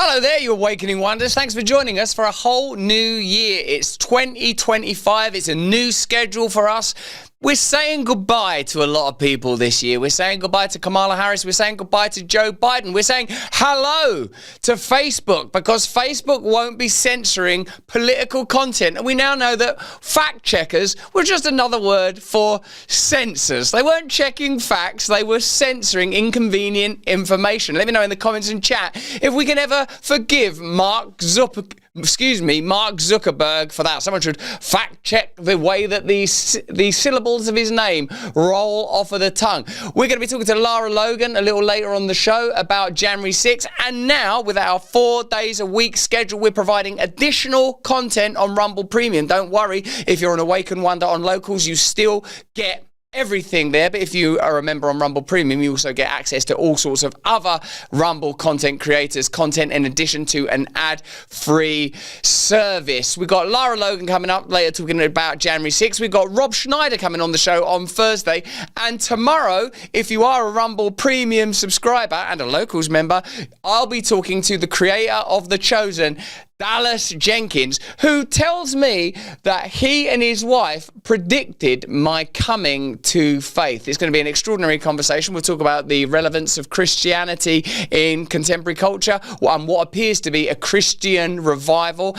Hello there, you Awakening Wonders. Thanks for joining us for a whole new year. It's 2025. It's a new schedule for us. We're saying goodbye to a lot of people this year. We're saying goodbye to Kamala Harris. We're saying goodbye to Joe Biden. We're saying hello to Facebook because Facebook won't be censoring political content. And we now know that fact checkers were just another word for censors. They weren't checking facts. They were censoring inconvenient information. Let me know in the comments and chat if we can ever forgive Mark Zuckerberg for that. Someone should fact check the way that the syllables of his name roll off of the tongue. We're going to be talking to Lara Logan a little later on the show about January 6th. And now, with our 4 days a week schedule, we're providing additional content on Rumble Premium. Don't worry, if you're an Awaken Wonder on Locals, you still get everything there, but if you are a member on Rumble Premium, you also get access to all sorts of other Rumble content creators content in addition to an ad-free service. We've got Lara Logan coming up later talking about January 6th. We've got Rob Schneider coming on the show on Thursday. And tomorrow, if you are a Rumble Premium subscriber and a Locals member, I'll be talking to the creator of The Chosen, Dallas Jenkins, who tells me that he and his wife predicted my coming to faith. It's going to be an extraordinary conversation. We'll talk about the relevance of Christianity in contemporary culture and what appears to be a Christian revival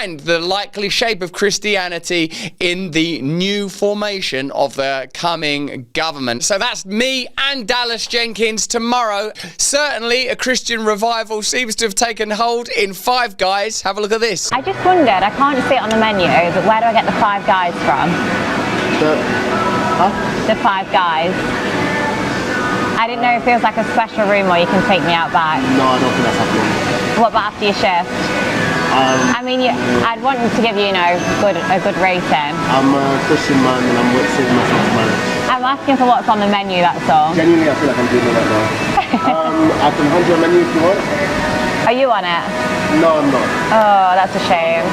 and the likely shape of Christianity in the new formation of the coming government. So that's me and Dallas Jenkins tomorrow. Certainly a Christian revival seems to have taken hold in Five Guys. Have a look at this. I just wondered, I can't see it on the menu, but where do I get the Five Guys from? The Five Guys. I didn't know if there was like a special room where you can take me out back. No, I don't think that's happening. What about after your shift? I mean, I'd want to give you, a good rating. I'm a Christian man and I'm saving myself to marriage. I'm asking for what's on the menu, that's all. Genuinely, I feel like I'm doing it right now. I can hand you a menu if you want. Are you on it? No, I'm not. Oh, that's a shame.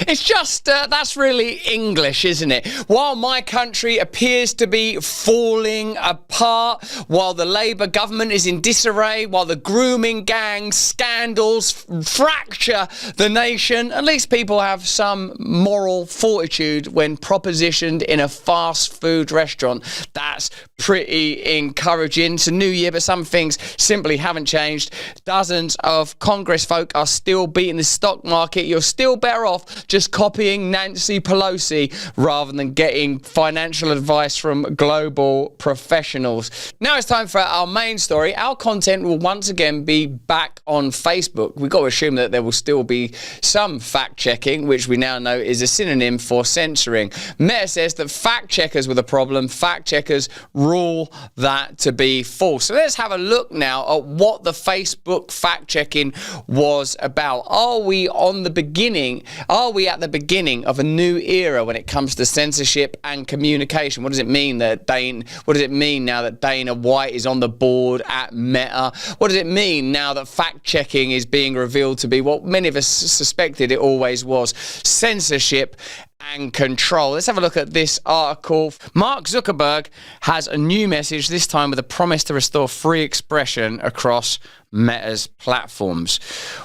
It's just, that's really English, isn't it? While my country appears to be falling apart, while the Labour government is in disarray, while the grooming gang scandals fracture the nation, at least people have some moral fortitude when propositioned in a fast food restaurant. That's pretty encouraging. It's a new year, but some things simply haven't changed. Dozens of Congress folk are still beating the stock market. You're still better off just copying Nancy Pelosi rather than getting financial advice from global professionals. Now it's time for our main story. Our content will once again be back on Facebook. We've got to assume that there will still be some fact-checking, which we now know is a synonym for censoring. Meta says that fact-checkers were the problem. Fact-checkers rule that to be false. So let's have a look now at what the Facebook fact-checking was about. Are we at the beginning of a new era when it comes to censorship and communication? What does it mean now that Dana White is on the board at Meta? What does it mean now that fact-checking is being revealed to be what many of us suspected it always was? Censorship and control. Let's have a look at this article. Mark Zuckerberg has a new message, this time with a promise to restore free expression across Meta's platforms.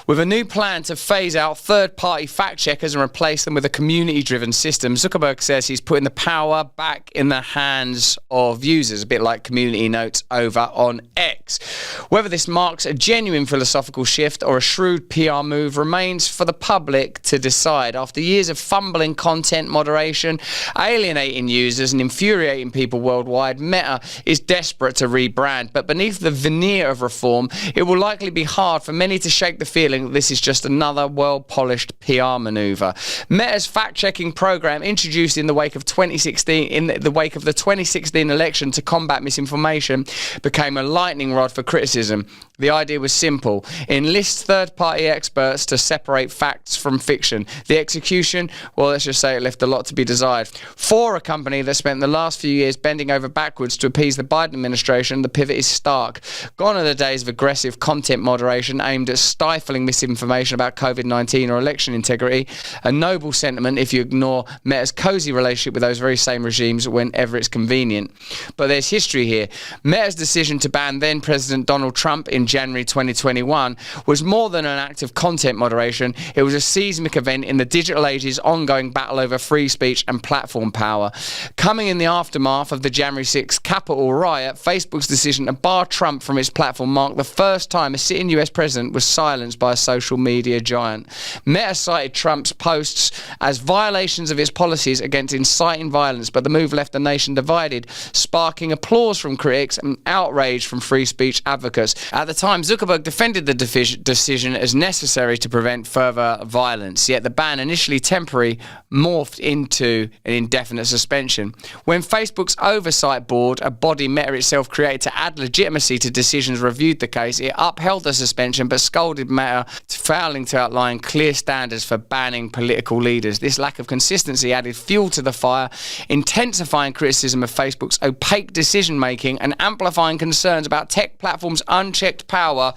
With a new plan to phase out third-party fact-checkers and replace them with a community-driven system, Zuckerberg says he's putting the power back in the hands of users, a bit like community notes over on X. Whether this marks a genuine philosophical shift or a shrewd PR move remains for the public to decide. After years of fumbling content moderation, alienating users and infuriating people worldwide, Meta is desperate to rebrand. But beneath the veneer of reform, it will likely be hard for many to shake the feeling that this is just another well-polished PR maneuver. Meta's fact-checking program, introduced in the wake of the 2016 election to combat misinformation, became a lightning rod for criticism. The idea was simple: enlist third-party experts to separate facts from fiction. The execution, well, let's just say it left a lot to be desired. For a company that spent the last few years bending over backwards to appease the Biden administration, the pivot is stark. Gone are the days of aggressive content moderation aimed at stifling misinformation about COVID-19 or election integrity. A noble sentiment if you ignore Meta's cozy relationship with those very same regimes whenever it's convenient. But there's history here. Meta's decision to ban then President Donald Trump in January 2021 was more than an act of content moderation. It was a seismic event in the digital age's ongoing battle over free speech and platform power. Coming in the aftermath of the January 6th Capitol riot, Facebook's decision to bar Trump from its platform marked the first time a sitting US president was silenced by a social media giant. Meta cited Trump's posts as violations of its policies against inciting violence, but the move left the nation divided, sparking applause from critics and outrage from free speech advocates. At the time, Zuckerberg defended the decision as necessary to prevent further violence, yet the ban, initially temporary, morphed into an indefinite suspension. When Facebook's oversight board, a body Meta itself created to add legitimacy to decisions, reviewed the case, it upheld the suspension but scolded Meta for failing to outline clear standards for banning political leaders. This lack of consistency added fuel to the fire, intensifying criticism of Facebook's opaque decision-making and amplifying concerns about tech platforms' unchecked power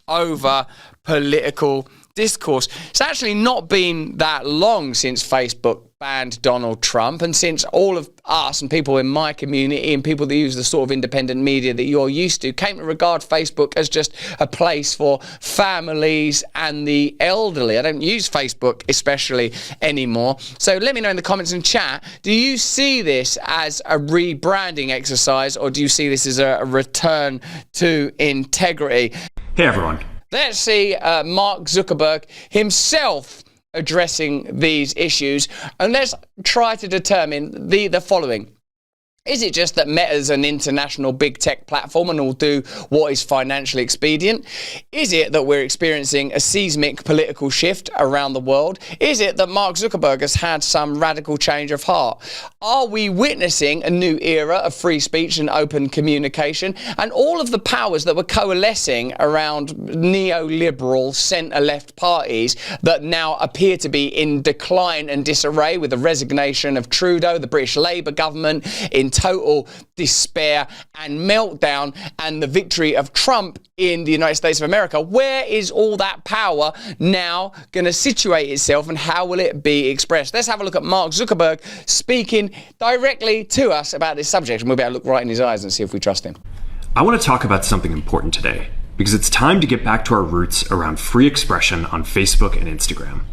over political discourse. It's actually not been that long since Facebook banned Donald Trump, and since all of us and people in my community and people that use the sort of independent media that you're used to came to regard Facebook as just a place for families and the elderly. I don't use Facebook especially anymore. So let me know in the comments and chat, do you see this as a rebranding exercise, or do you see this as a return to integrity? Hey everyone. Let's see Mark Zuckerberg himself addressing these issues, and let's try to determine the following. Is it just that Meta's an international big tech platform and will do what is financially expedient? Is it that we're experiencing a seismic political shift around the world? Is it that Mark Zuckerberg has had some radical change of heart? Are we witnessing a new era of free speech and open communication? And all of the powers that were coalescing around neoliberal centre-left parties that now appear to be in decline and disarray, with the resignation of Trudeau, the British Labour government, in total despair and meltdown, and the victory of Trump in the United States of America. Where is all that power now going to situate itself, and how will it be expressed? Let's have a look at Mark Zuckerberg speaking directly to us about this subject, and we'll be able to look right in his eyes and see if we trust him. I want to talk about something important today, because it's time to get back to our roots around free expression on Facebook and Instagram.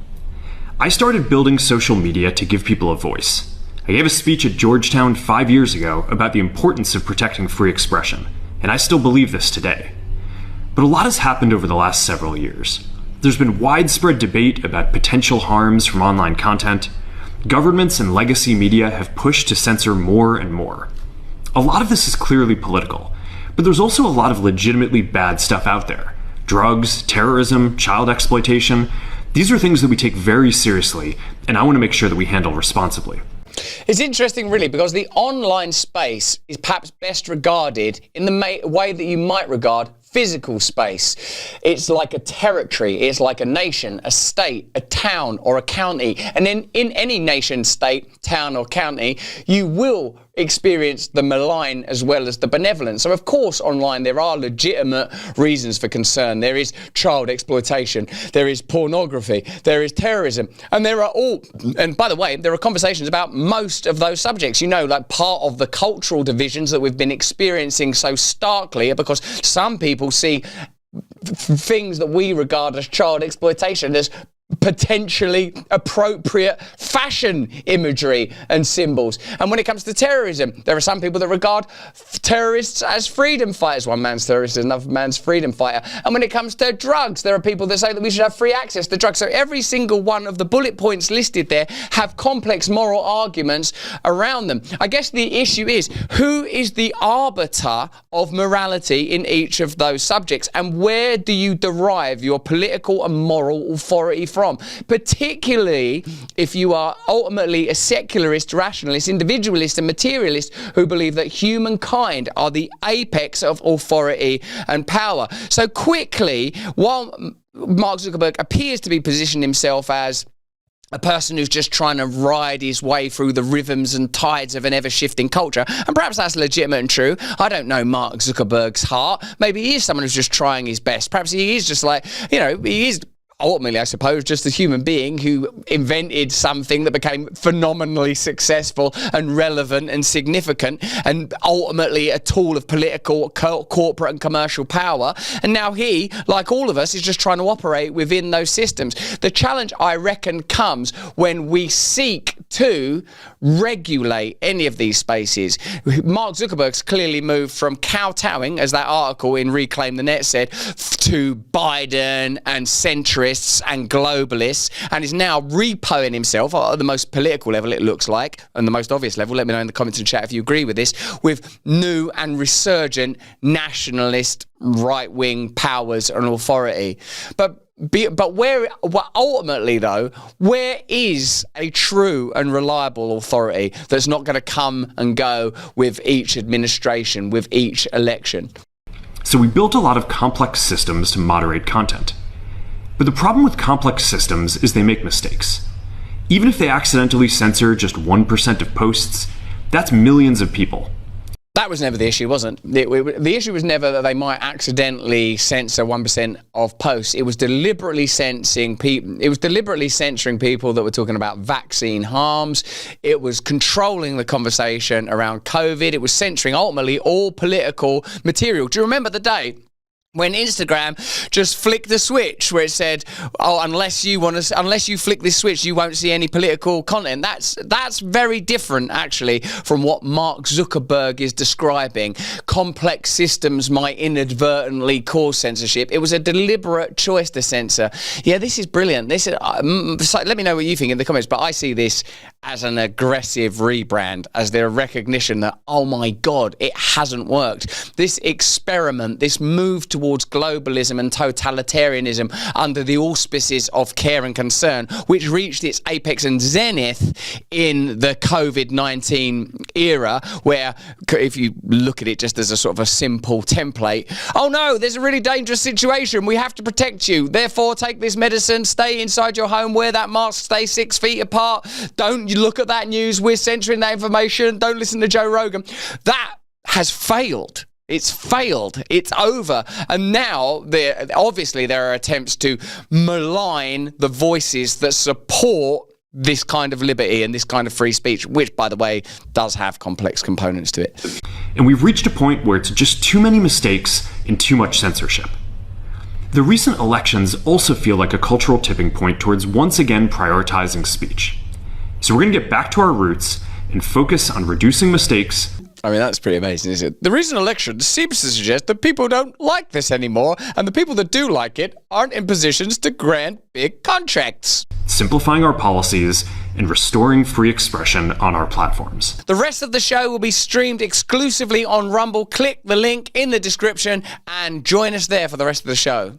I started building social media to give people a voice. I gave a speech at Georgetown 5 years ago about the importance of protecting free expression, and I still believe this today. But a lot has happened over the last several years. There's been widespread debate about potential harms from online content. Governments and legacy media have pushed to censor more and more. A lot of this is clearly political, but there's also a lot of legitimately bad stuff out there. Drugs, terrorism, child exploitation. These are things that we take very seriously, and I want to make sure that we handle responsibly. It's interesting, really, because the online space is perhaps best regarded in the way that you might regard physical space. It's like a territory, it's like a nation, a state, a town, or a county. And in any nation, state, town, or county, you will experience the malign as well as the benevolent. So of course online there are legitimate reasons for concern. There is child exploitation, there is pornography, there is terrorism, and there are all, and by the way, there are conversations about most of those subjects. You know, like part of the cultural divisions that we've been experiencing so starkly are because some people see things that we regard as child exploitation as potentially appropriate fashion imagery and symbols. And when it comes to terrorism, there are some people that regard terrorists as freedom fighters. One man's terrorist is another man's freedom fighter. And when it comes to drugs, there are people that say that we should have free access to drugs. So every single one of the bullet points listed there have complex moral arguments around them. I guess the issue is, who is the arbiter of morality in each of those subjects, and where do you derive your political and moral authority from? Particularly if you are ultimately a secularist, rationalist, individualist and materialist who believe that humankind are the apex of authority and power. So quickly, while Mark Zuckerberg appears to be positioning himself as a person who's just trying to ride his way through the rhythms and tides of an ever-shifting culture, and perhaps that's legitimate and true. I don't know Mark Zuckerberg's heart. Maybe he is someone who's just trying his best. Perhaps he is just like, you know, he is ultimately, I suppose, just a human being who invented something that became phenomenally successful and relevant and significant, and ultimately a tool of political, corporate and commercial power. And now he, like all of us, is just trying to operate within those systems. The challenge, I reckon, comes when we seek to regulate any of these spaces. Mark Zuckerberg's clearly moved from kowtowing, as that article in Reclaim the Net said, to Biden and centrists and globalists, and is now repoing himself at the most political level, it looks like, and the most obvious level, let me know in the comments and chat if you agree with this, with new and resurgent nationalist right-wing powers and authority. But ultimately, though, where is a true and reliable authority that's not going to come and go with each administration, with each election? So we built a lot of complex systems to moderate content. But the problem with complex systems is they make mistakes. Even if they accidentally censor just 1% of posts, that's millions of people. That was never the issue, wasn't it? The issue was never that they might accidentally censor 1% of posts. It was deliberately censoring people. It was deliberately censoring people that were talking about vaccine harms. It was controlling the conversation around COVID. It was censoring ultimately all political material. Do you remember the day when Instagram just flicked the switch where it said, "Oh, unless you flick this switch, you won't see any political content"? That's very different, actually, from what Mark Zuckerberg is describing. Complex systems might inadvertently cause censorship. It was a deliberate choice to censor. Yeah, this is brilliant. This is, so let me know what you think in the comments. But I see this as an aggressive rebrand, as their recognition that, oh my God, it hasn't worked. This experiment, this move towards globalism and totalitarianism under the auspices of care and concern, which reached its apex and zenith in the COVID-19 era, where if you look at it just as a sort of a simple template, oh no, there's a really dangerous situation, we have to protect you, therefore take this medicine, stay inside your home, wear that mask, stay 6 feet apart, don't you look at that news, we're censoring that information, don't listen to Joe Rogan. That has failed. It's failed. It's over. And now, obviously, there are attempts to malign the voices that support this kind of liberty and this kind of free speech, which, by the way, does have complex components to it. And we've reached a point where it's just too many mistakes and too much censorship. The recent elections also feel like a cultural tipping point towards once again prioritizing speech. So we're going to get back to our roots and focus on reducing mistakes. I mean, that's pretty amazing, isn't it? The recent election seems to suggest that people don't like this anymore, and the people that do like it aren't in positions to grant big contracts. Simplifying our policies and restoring free expression on our platforms. The rest of the show will be streamed exclusively on Rumble. Click the link in the description and join us there for the rest of the show.